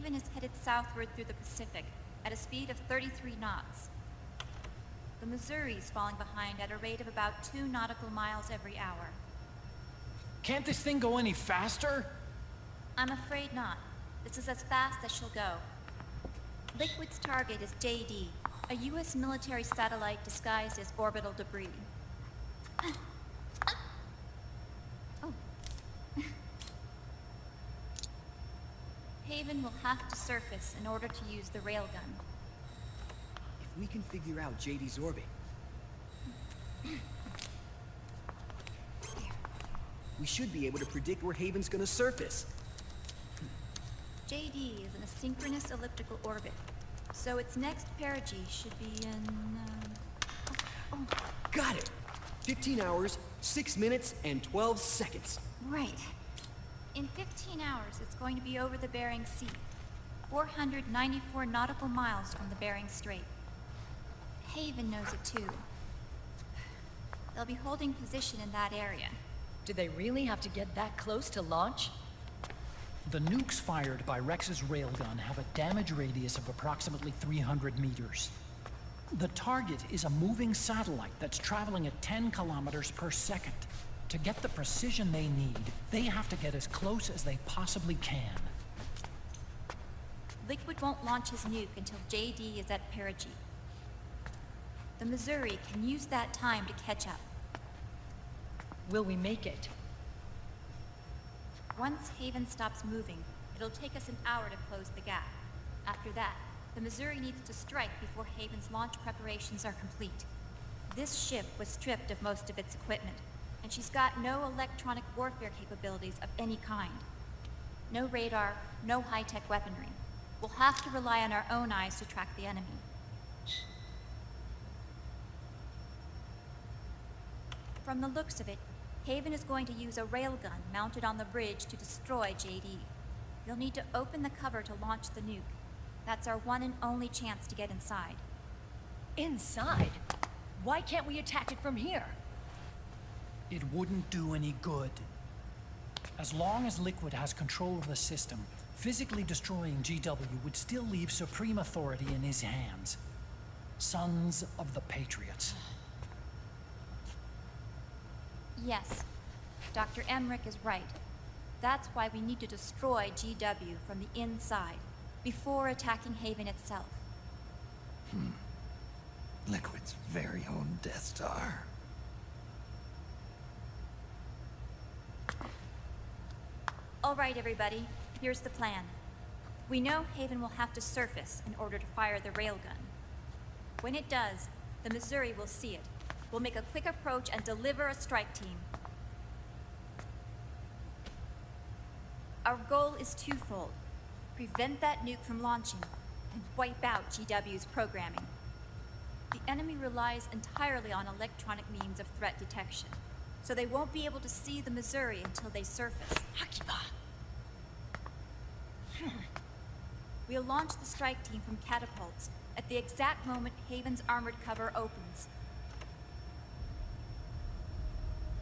Haven is headed southward through the Pacific at a speed of 33 knots. The Missouri's falling behind at a rate of about 2 nautical miles every hour. Can't this thing go any faster? I'm afraid not. This is as fast as she'll go. Liquid's target is JD, a U.S. military satellite disguised as orbital debris. Oh. Haven will have to surface in order to use the railgun. If we can figure out JD's orbit, we should be able to predict where Haven's gonna surface. JD is in a synchronous elliptical orbit, so its next perigee should be in... Got it! 15 hours, 6 minutes, and 12 seconds. Right. In 15 hours, it's going to be over the Bering Sea, 494 nautical miles from the Bering Strait. Haven knows it too. They'll be holding position in that area. Do they really have to get that close to launch? The nukes fired by Rex's railgun have a damage radius of approximately 300 meters. The target is a moving satellite that's traveling at 10 kilometers per second. To get the precision they need, they have to get as close as they possibly can. Liquid won't launch his nuke until JD is at perigee. The Missouri can use that time to catch up. Will we make it? Once Haven stops moving, it'll take us an hour to close the gap. After that, the Missouri needs to strike before Haven's launch preparations are complete. This ship was stripped of most of its equipment, and she's got no electronic warfare capabilities of any kind. No radar, no high-tech weaponry. We'll have to rely on our own eyes to track the enemy. From the looks of it, Haven is going to use a railgun mounted on the bridge to destroy JD. You'll need to open the cover to launch the nuke. That's our one and only chance to get inside. Inside? Why can't we attack it from here? It wouldn't do any good. As long as Liquid has control of the system, physically destroying GW would still leave supreme authority in his hands. Sons of the Patriots. Yes, Dr. Emmerich is right. That's why we need to destroy GW from the inside, before attacking Haven itself. Liquid's very own Death Star. All right, everybody, here's the plan. We know Haven will have to surface in order to fire the railgun. When it does, the Missouri will see it. We'll make a quick approach and deliver a strike team. Our goal is twofold. Prevent that nuke from launching, and wipe out GW's programming. The enemy relies entirely on electronic means of threat detection, so they won't be able to see the Missouri until they surface. We'll launch the strike team from catapults at the exact moment Haven's armored cover opens.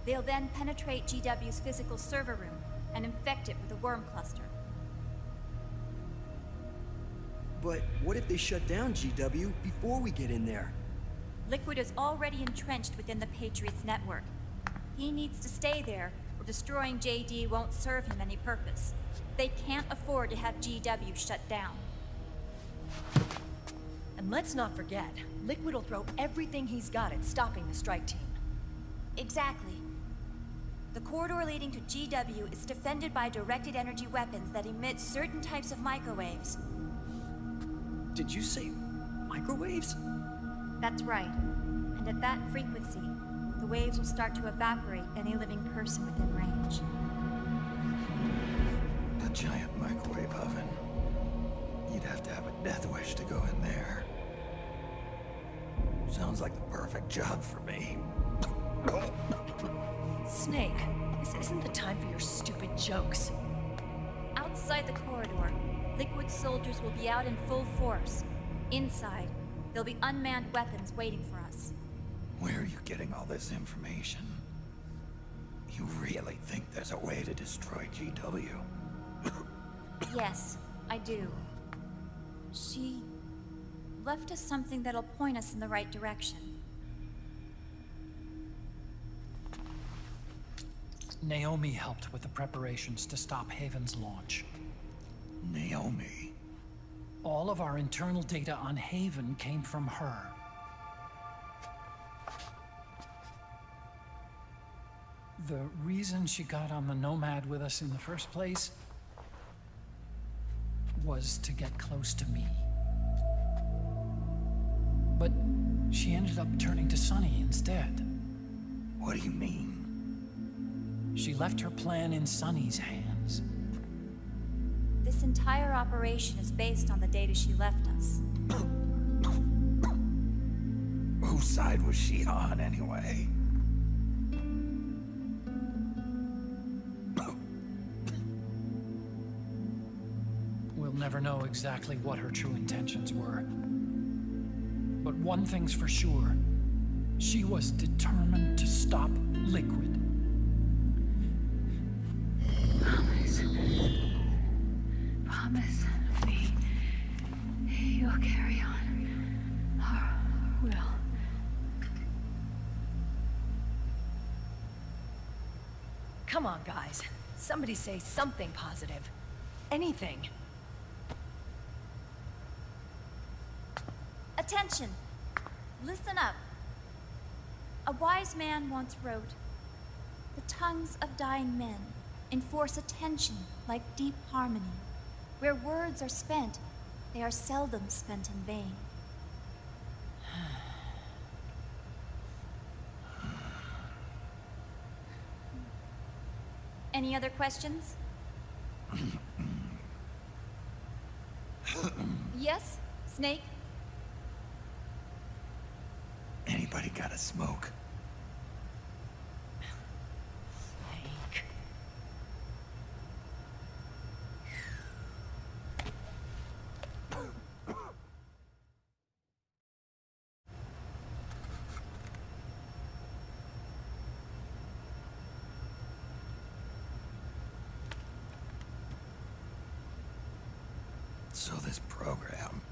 They'll then penetrate GW's physical server room and infect it with a worm cluster. But what if they shut down GW before we get in there? Liquid is already entrenched within the Patriots network. He needs to stay there, or destroying JD won't serve him any purpose. They can't afford to have GW shut down. And let's not forget, Liquid will throw everything he's got at stopping the strike team. Exactly. The corridor leading to GW is defended by directed energy weapons that emit certain types of microwaves. Did you say microwaves? That's right. And at that frequency, the waves will start to evaporate any living person within range. A giant microwave oven. You'd have to have a death wish to go in there. Sounds like the perfect job for me. Snake, this isn't the time for your stupid jokes. Outside the corridor, Liquid soldiers will be out in full force. Inside, there'll be unmanned weapons waiting for us. Where are you getting all this information? You really think there's a way to destroy GW? Yes, I do. She left us something that'll point us in the right direction. Naomi helped with the preparations to stop Haven's launch. Naomi. All of our internal data on Haven came from her. The reason she got on the Nomad with us in the first place was to get close to me. But she ended up turning to Sunny instead. What do you mean? She left her plan in Sunny's hands. This entire operation is based on the data she left us. Whose side was she on, anyway? We'll never know exactly what her true intentions were. But one thing's for sure. She was determined to stop Liquid. Promise me you'll carry on. Or will. Come on, guys. Somebody say something positive. Anything. Attention! Listen up. A wise man once wrote, "The tongues of dying men enforce attention like deep harmony. Where words are spent, they are seldom spent in vain." Any other questions? Yes, Snake? Anybody got a smoke? Snake. So this program,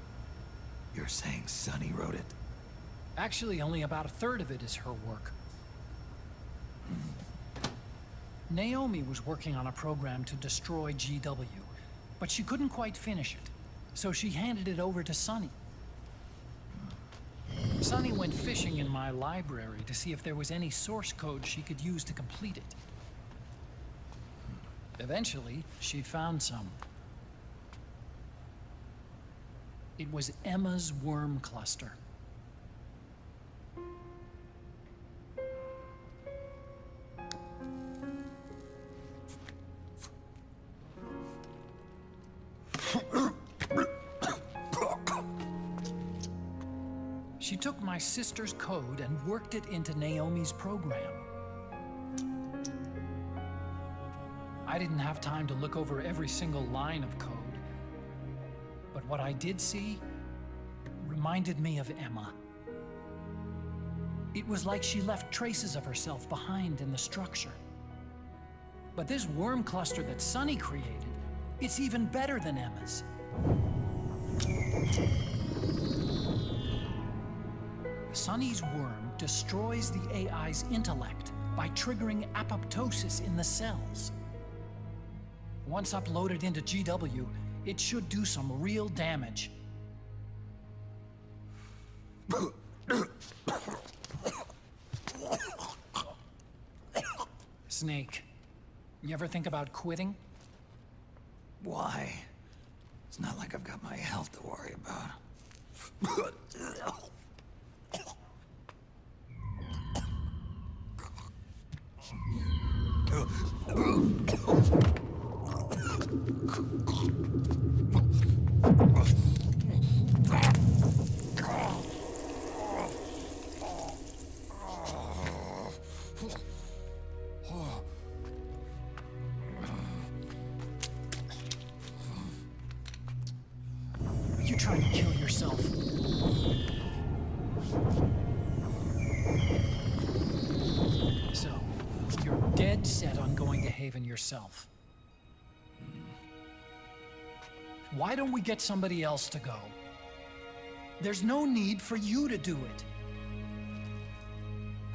you're saying Sunny wrote it? Actually, only about a third of it is her work. Naomi was working on a program to destroy GW, but she couldn't quite finish it, so she handed it over to Sunny. Sunny went fishing in my library to see if there was any source code she could use to complete it. Eventually, she found some. It was Emma's worm cluster. She took my sister's code and worked it into Naomi's program. I didn't have time to look over every single line of code, but what I did see reminded me of Emma. It was like she left traces of herself behind in the structure. But this worm cluster that Sunny created, it's even better than Emma's. Sunny's worm destroys the AI's intellect by triggering apoptosis in the cells. Once uploaded into GW, it should do some real damage. Snake, you ever think about quitting? Why? It's not like I've got my health to worry about. Are you trying to kill yourself? So, you're dead set on going to Haven yourself. Why don't we get somebody else to go? There's no need for you to do it.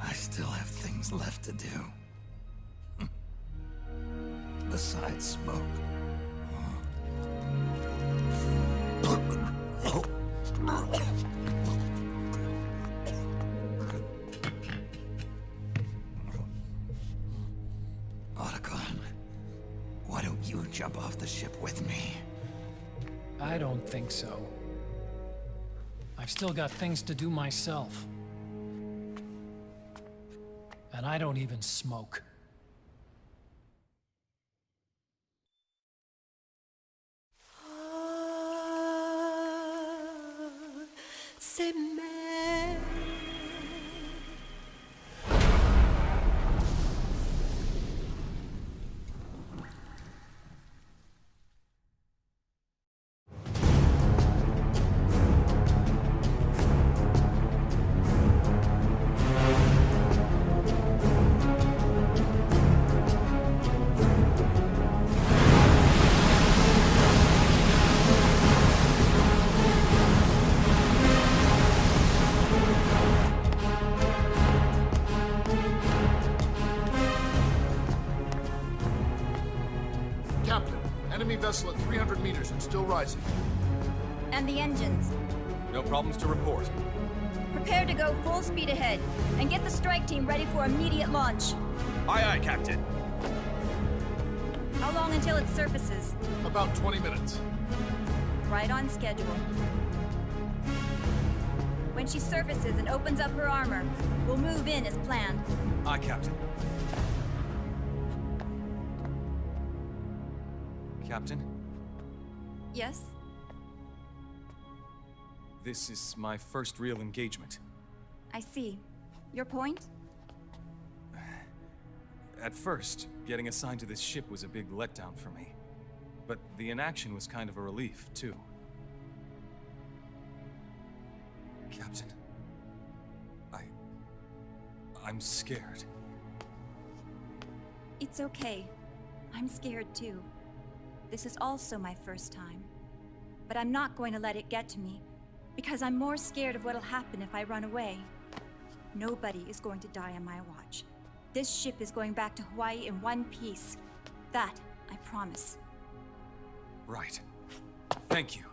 I still have things left to do. Besides smoke. Otacon, why don't you jump off the ship with me? I don't think so. I've still got things to do myself. And I don't even smoke. Captain, enemy vessel at 300 meters and still rising. And the engines. No problems to report. Prepare to go full speed ahead, and get the strike team ready for immediate launch. Aye, aye, Captain. How long until it surfaces? About 20 minutes. Right on schedule. When she surfaces and opens up her armor, we'll move in as planned. Aye, Captain. Captain, Yes? this is my first real engagement. I see. Your point? At first, getting assigned to this ship was a big letdown for me. But the inaction was kind of a relief, too. Captain, I'm scared. It's okay. I'm scared too. This is also my first time. But I'm not going to let it get to me, because I'm more scared of what'll happen if I run away. Nobody is going to die on my watch. This ship is going back to Hawaii in one piece. That, I promise. Right. Thank you.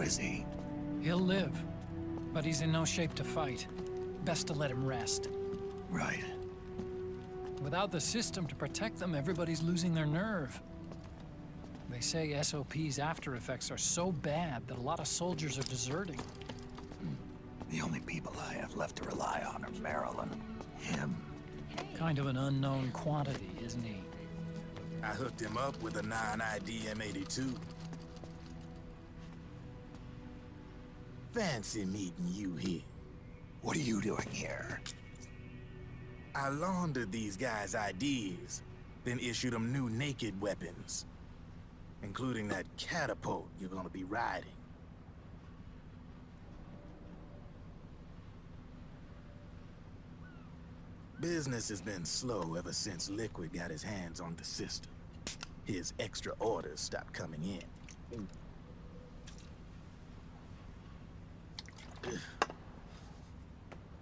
Is he? He'll live, but he's in no shape to fight. Best to let him rest. Right. Without the system to protect them, everybody's losing their nerve. They say SOP's after effects are so bad that a lot of soldiers are deserting. The only people I have left to rely on are Marilyn, him. Kind of an unknown quantity, isn't he? I hooked him up with a 9ID M82. Fancy meeting you here. What are you doing here? I laundered these guys' ideas, then issued them new naked weapons, including that catapult you're gonna be riding. Business has been slow ever since Liquid got his hands on the system. His extra orders stopped coming in.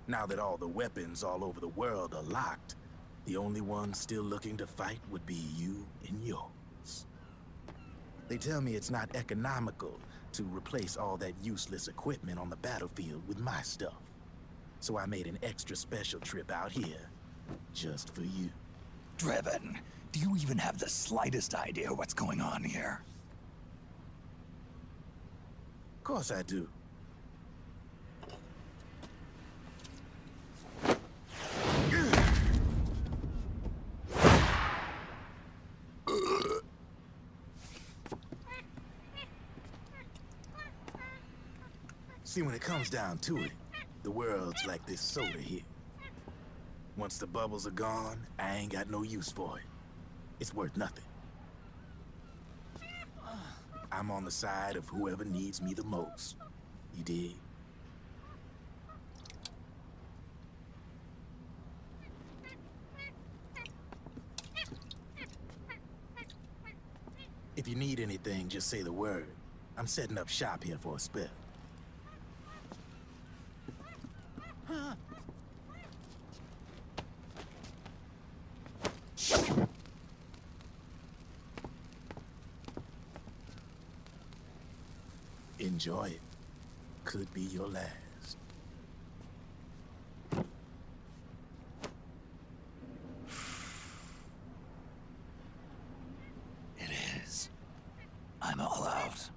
Now that all the weapons all over the world are locked, the only ones still looking to fight would be you and yours. They tell me it's not economical to replace all that useless equipment on the battlefield with my stuff. So I made an extra special trip out here, just for you. Driven, do you even have the slightest idea what's going on here? Of course I do. See, when it comes down to it, the world's like this soda here. Once the bubbles are gone, I ain't got no use for it. It's worth nothing. I'm on the side of whoever needs me the most. You dig? If you need anything, just say the word. I'm setting up shop here for a spell. Enjoy it. Could be your last. It is. I'm all out.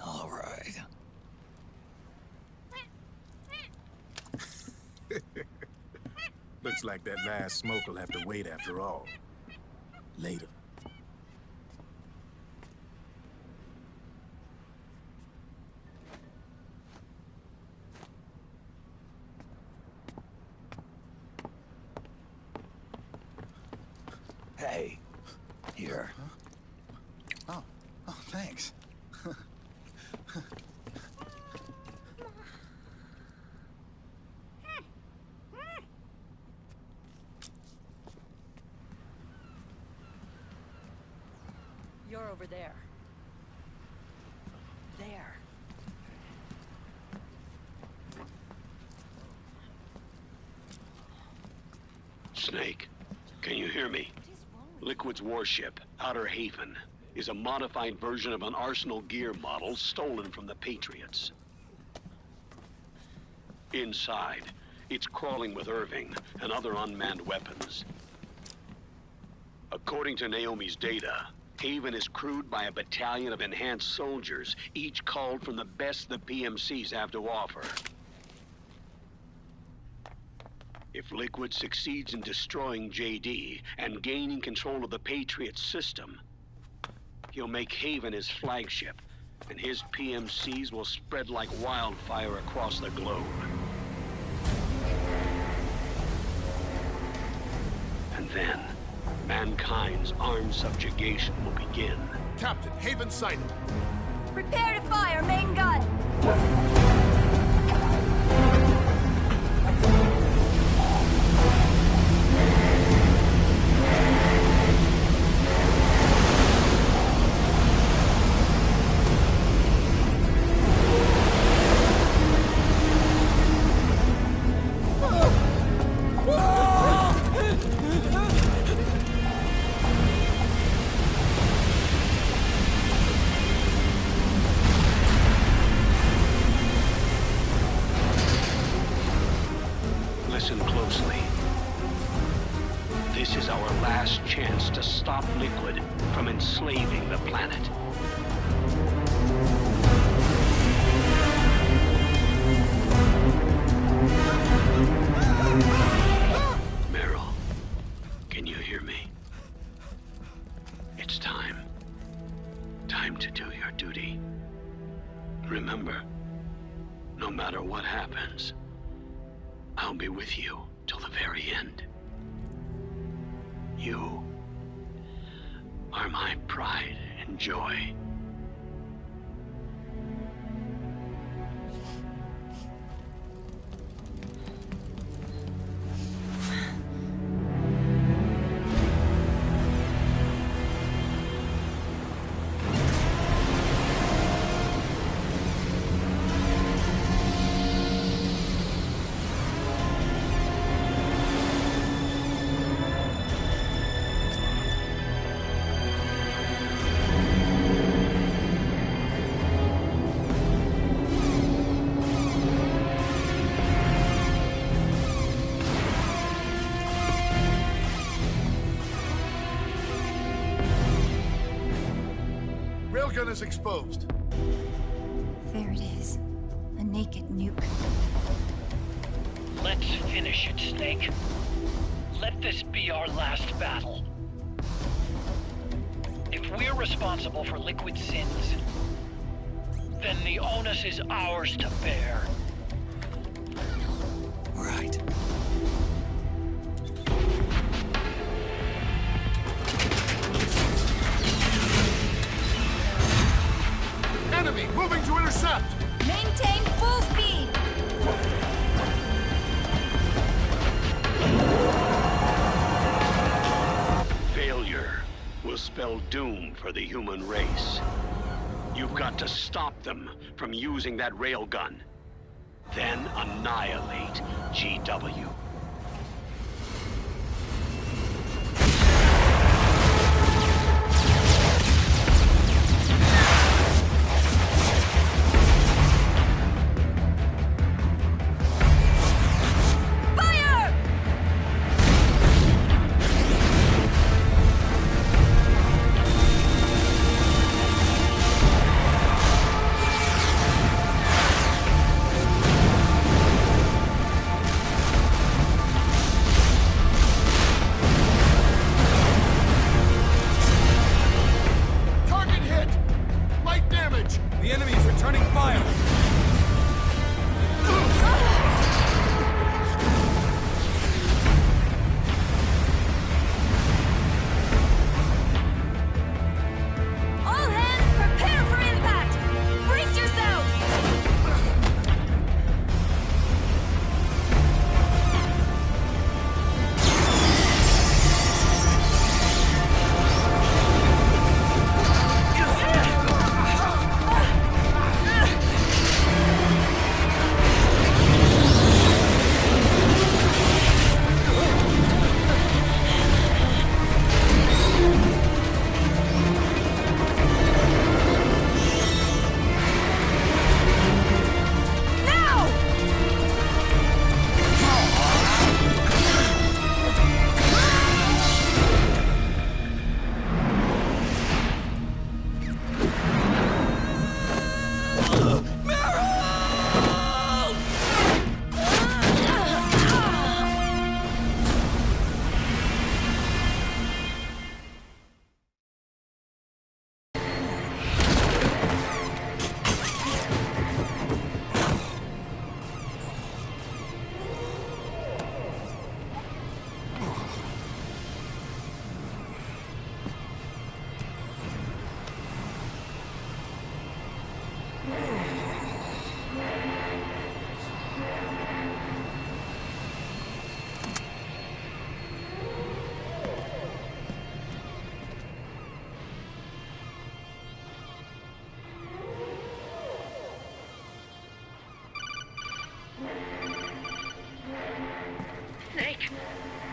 All right. Looks like that last smoke will have to wait after all. Later. Hey, here. Oh, thanks. You're over there. There. Snake, can you hear me? Liquid's warship, Outer Haven, is a modified version of an Arsenal gear model stolen from the Patriots. Inside, it's crawling with Irving and other unmanned weapons. According to Naomi's data, Haven is crewed by a battalion of enhanced soldiers, each called from the best the PMCs have to offer. If Liquid succeeds in destroying JD and gaining control of the Patriot system, he'll make Haven his flagship, and his PMCs will spread like wildfire across the globe. And then, mankind's armed subjugation will begin. Captain, Haven sighted. Prepare to fire, main gun! Listen closely. This is our last chance to stop Liquid from enslaving the planet. Meryl, can you hear me? It's time. Time to do your duty. Remember, no matter what happens, I'll be with you till the very end. You are my pride and joy. railgun is exposed. There it is. A naked nuke. Let's finish it, Snake. Let this be our last battle. If we're responsible for Liquid's sins, then the onus is ours to bear. Right. Enemy moving to intercept! Maintain full speed! Failure will spell doom for the human race. You've got to stop them from using that railgun. Then annihilate GW.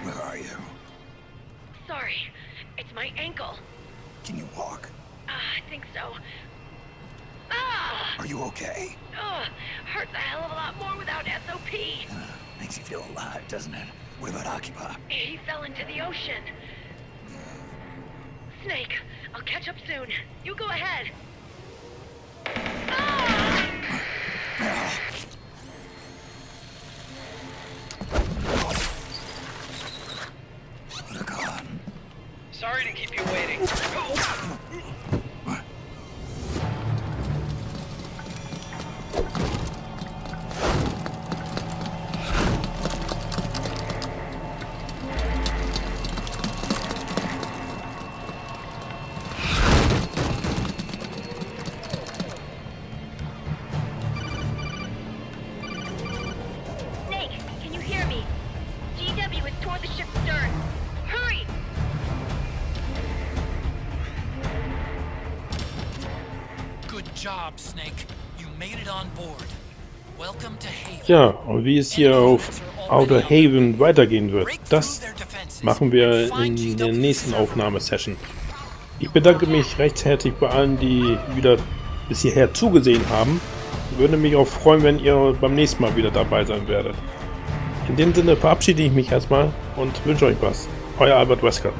Where are you? Sorry, it's my ankle. Can you walk? I think so. Ah! Are you okay? Hurts a hell of a lot more without SOP. Makes you feel alive, doesn't it? What about Occupy? He fell into the ocean. Snake, I'll catch up soon. You go ahead. Look on. Sorry to keep you waiting. Ja, und wie es hier auf Outer Haven weitergehen wird, das machen wir in der nächsten Aufnahmesession. Ich bedanke mich recht herzlich bei allen, die wieder bis hierher zugesehen haben. Ich würde mich auch freuen, wenn ihr beim nächsten Mal wieder dabei sein werdet. In dem Sinne verabschiede ich mich erstmal und wünsche euch was. Euer Albert Wesker.